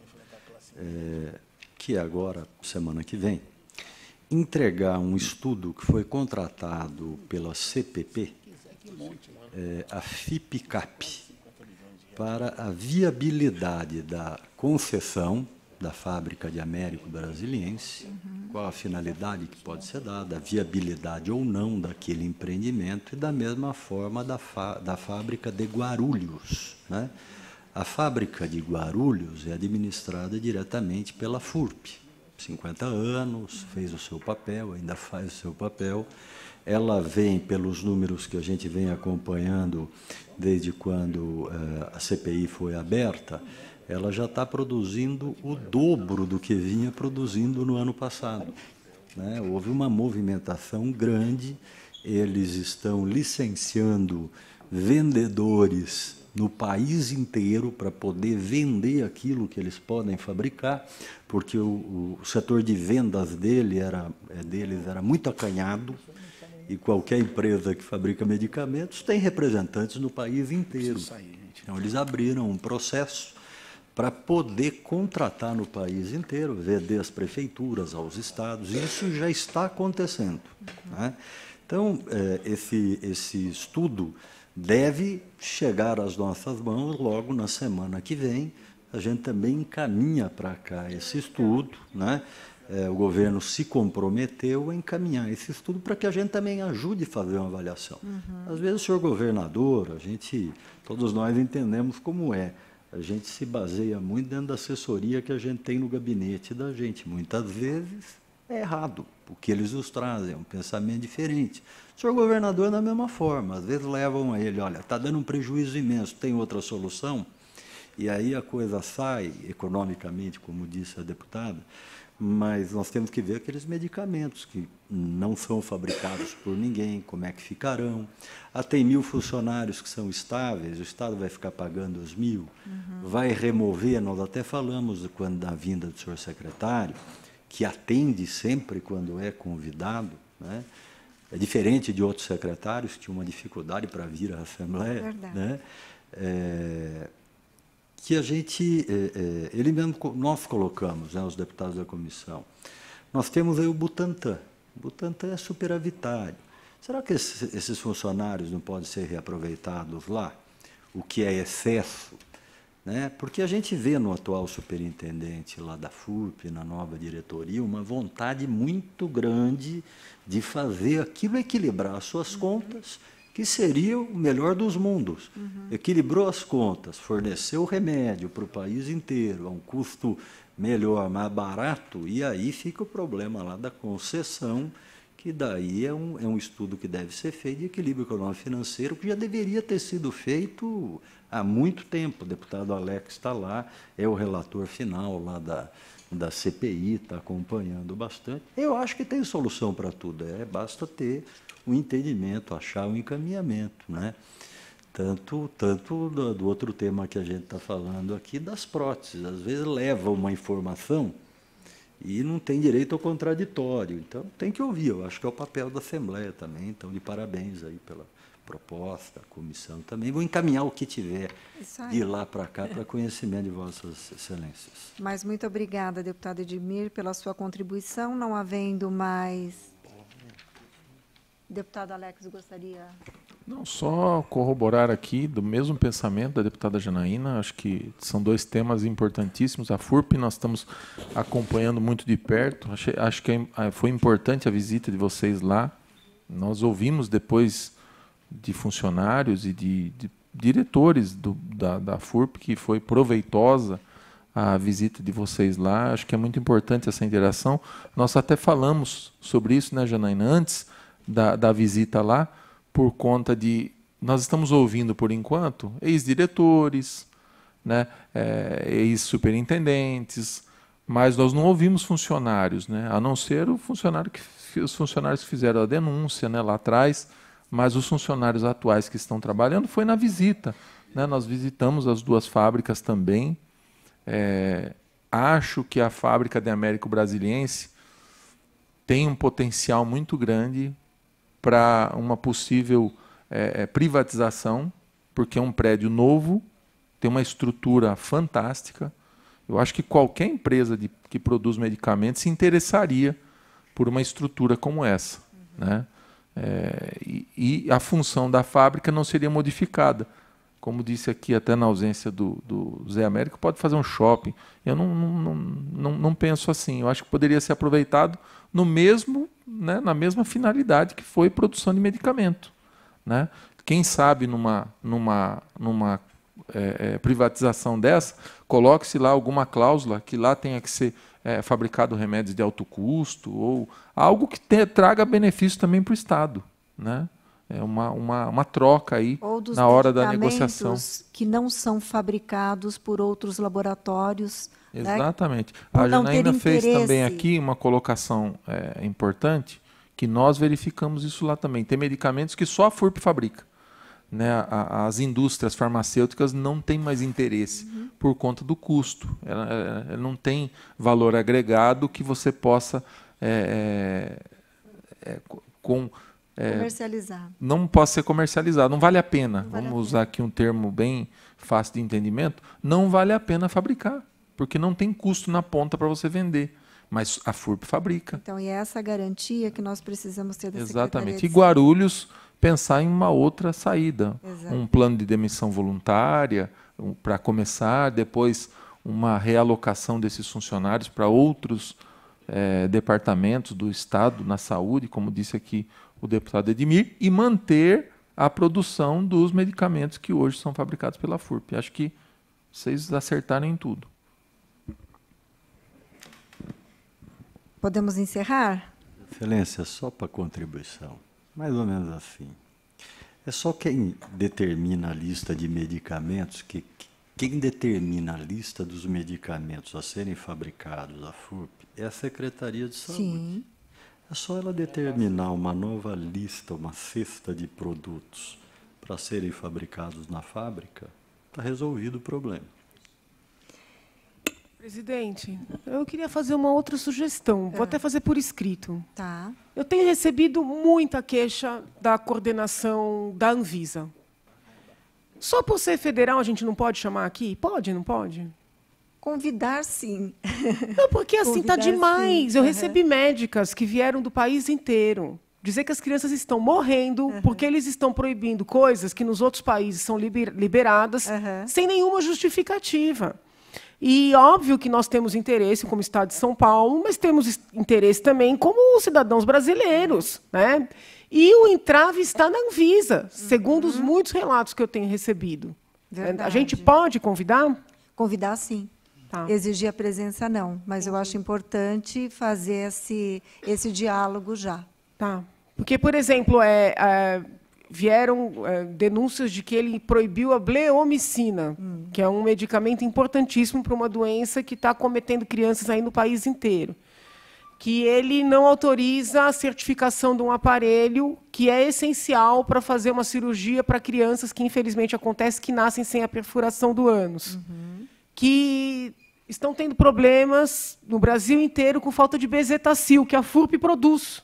que é agora, semana que vem, entregar um estudo que foi contratado pela CPP, a FIPCAP, para a viabilidade da concessão da fábrica de Américo Brasiliense, qual a finalidade que pode ser dada, a viabilidade ou não daquele empreendimento, e da mesma forma da fábrica de Guarulhos, né? A fábrica de Guarulhos é administrada diretamente pela FURP. 50 anos, fez o seu papel, ainda faz o seu papel. Ela vem, pelos números que a gente vem acompanhando desde quando a CPI foi aberta, ela já está produzindo o dobro do que vinha produzindo no ano passado, né? Houve uma movimentação grande, eles estão licenciando vendedores no país inteiro para poder vender aquilo que eles podem fabricar, porque o setor de vendas deles era muito acanhado, e qualquer empresa que fabrica medicamentos tem representantes no país inteiro. Então, eles abriram um processo para poder contratar no país inteiro, vender às prefeituras, aos estados, e isso já está acontecendo, né? Então, esse estudo deve chegar às nossas mãos logo na semana que vem. A gente também encaminha para cá esse estudo, né? O governo se comprometeu a encaminhar esse estudo para que a gente também ajude a fazer uma avaliação. Às vezes, o senhor governador, todos nós entendemos como é. A gente se baseia muito dentro da assessoria que a gente tem no gabinete da gente. Muitas vezes é errado, porque eles nos trazem um pensamento diferente. O senhor governador, da mesma forma, às vezes levam a ele, olha, está dando um prejuízo imenso, tem outra solução? E aí a coisa sai, economicamente, como disse a deputada, mas nós temos que ver aqueles medicamentos que não são fabricados por ninguém, como é que ficarão. Tem 1.000 funcionários que são estáveis, o Estado vai ficar pagando os 1.000, vai remover, nós até falamos da vinda do senhor secretário, que atende sempre quando é convidado, né? É diferente de outros secretários que tinham uma dificuldade para vir à Assembleia, né? Que a gente, ele mesmo, nós colocamos, né, os deputados da comissão, nós temos aí o Butantan. O Butantan é superavitário. Será que esses funcionários não podem ser reaproveitados lá? O que é excesso? Né? Porque a gente vê no atual superintendente lá da FURP, na nova diretoria, uma vontade muito grande de fazer aquilo equilibrar as suas contas, que seria o melhor dos mundos. Equilibrou as contas, forneceu remédio para o país inteiro, a um custo melhor, mais barato, e aí fica o problema lá da concessão, que daí é um estudo que deve ser feito de equilíbrio econômico financeiro, que já deveria ter sido feito há muito tempo. O deputado Alex está lá, é o relator final lá da CPI, está acompanhando bastante. Eu acho que tem solução para tudo, basta ter um entendimento, achar um encaminhamento, né? Tanto do outro tema que a gente está falando aqui, das próteses. Às vezes leva uma informação e não tem direito ao contraditório. Então, tem que ouvir. Eu acho que é o papel da Assembleia também. Então, de parabéns aí pela proposta, a comissão também. Vou encaminhar o que tiver de lá para cá para conhecimento de vossas excelências. Mas muito obrigada, deputado Edmir, pela sua contribuição. Não havendo mais... Deputado Alex, gostaria... Não, só corroborar aqui do mesmo pensamento da deputada Janaína, acho que são dois temas importantíssimos. A FURP nós estamos acompanhando muito de perto, acho que foi importante a visita de vocês lá. Nós ouvimos depois de funcionários e de diretores da FURP que foi proveitosa a visita de vocês lá. Acho que é muito importante essa interação. Nós até falamos sobre isso, né, Janaína, antes da visita lá, por conta de... Nós estamos ouvindo, por enquanto, ex-diretores, né, ex-superintendentes, mas nós não ouvimos funcionários, né, a não ser os funcionários que fizeram a denúncia, né, lá atrás, mas os funcionários atuais que estão trabalhando foi na visita, né, nós visitamos as 2 fábricas também. Acho que a fábrica de Américo Brasiliense tem um potencial muito grande para uma possível privatização, porque é um prédio novo, tem uma estrutura fantástica. Eu acho que qualquer empresa que produz medicamentos se interessaria por uma estrutura como essa, né? E a função da fábrica não seria modificada. Como disse aqui, até na ausência do Zé Américo, pode fazer um shopping. Eu não penso assim. Eu acho que poderia ser aproveitado no mesmo, né, na mesma finalidade que foi produção de medicamento, né? Quem sabe numa privatização dessa, coloque-se lá alguma cláusula que lá tenha que ser fabricado remédios de alto custo ou algo que traga benefício também para o Estado, né? É uma troca aí na hora da negociação. Que não são fabricados por outros laboratórios. Exatamente. Né? A Janaína fez também aqui uma colocação importante, que nós verificamos isso lá também. Tem medicamentos que só a FURP fabrica, né? As indústrias farmacêuticas não têm mais interesse por conta do custo. Ela não tem valor agregado que você possa comercializar. Não pode ser comercializado, não vale a pena. Vamos usar aqui um termo bem fácil de entendimento. Não vale a pena fabricar, porque não tem custo na ponta para você vender. Mas a FURP fabrica. Então, e é essa garantia que nós precisamos ter da Exatamente. E Guarulhos pensar em uma outra saída. Exato. Um plano de demissão voluntária, para começar, depois uma realocação desses funcionários para outros departamentos do Estado na saúde, como disse aqui o deputado Edmir, e manter a produção dos medicamentos que hoje são fabricados pela FURP. Acho que vocês acertaram em tudo. Podemos encerrar? Excelência, só para contribuição. Mais ou menos assim. É só quem determina a lista de medicamentos, quem determina a lista dos medicamentos a serem fabricados, a FURP, é a Secretaria de Saúde. Sim. É só ela determinar uma nova lista, uma cesta de produtos para serem fabricados na fábrica, está resolvido o problema. Presidente, eu queria fazer uma outra sugestão. Vou até fazer por escrito. Tá. Eu tenho recebido muita queixa da coordenação da Anvisa. Só por ser federal a gente não pode chamar aqui? Pode, não pode? Convidar, sim. Não, porque assim está demais. Sim. Eu recebi médicas que vieram do país inteiro dizer que as crianças estão morrendo porque eles estão proibindo coisas que nos outros países são liberadas sem nenhuma justificativa. E óbvio que nós temos interesse como Estado de São Paulo, mas temos interesse também como cidadãos brasileiros, né? E o entrave está na Anvisa, segundo os muitos relatos que eu tenho recebido. Verdade. A gente pode convidar? Convidar, sim. Tá. Exigir a presença, não. Mas eu acho importante fazer esse diálogo já. Tá. Porque, por exemplo, vieram denúncias de que ele proibiu a bleomicina, que é um medicamento importantíssimo para uma doença que está acometendo crianças aí no país inteiro. Que ele não autoriza a certificação de um aparelho que é essencial para fazer uma cirurgia para crianças que, infelizmente, acontece que nascem sem a perfuração do ânus. Que estão tendo problemas no Brasil inteiro com falta de bezetacil, que a FURP produz.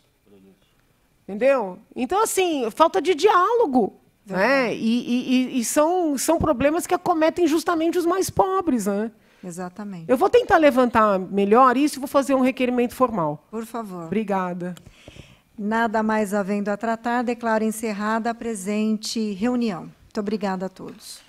Entendeu? Então, assim, falta de diálogo. Né? E são problemas que acometem justamente os mais pobres. Né? Exatamente. Eu vou tentar levantar melhor isso e vou fazer um requerimento formal. Por favor. Obrigada. Nada mais havendo a tratar, declaro encerrada a presente reunião. Muito obrigada a todos.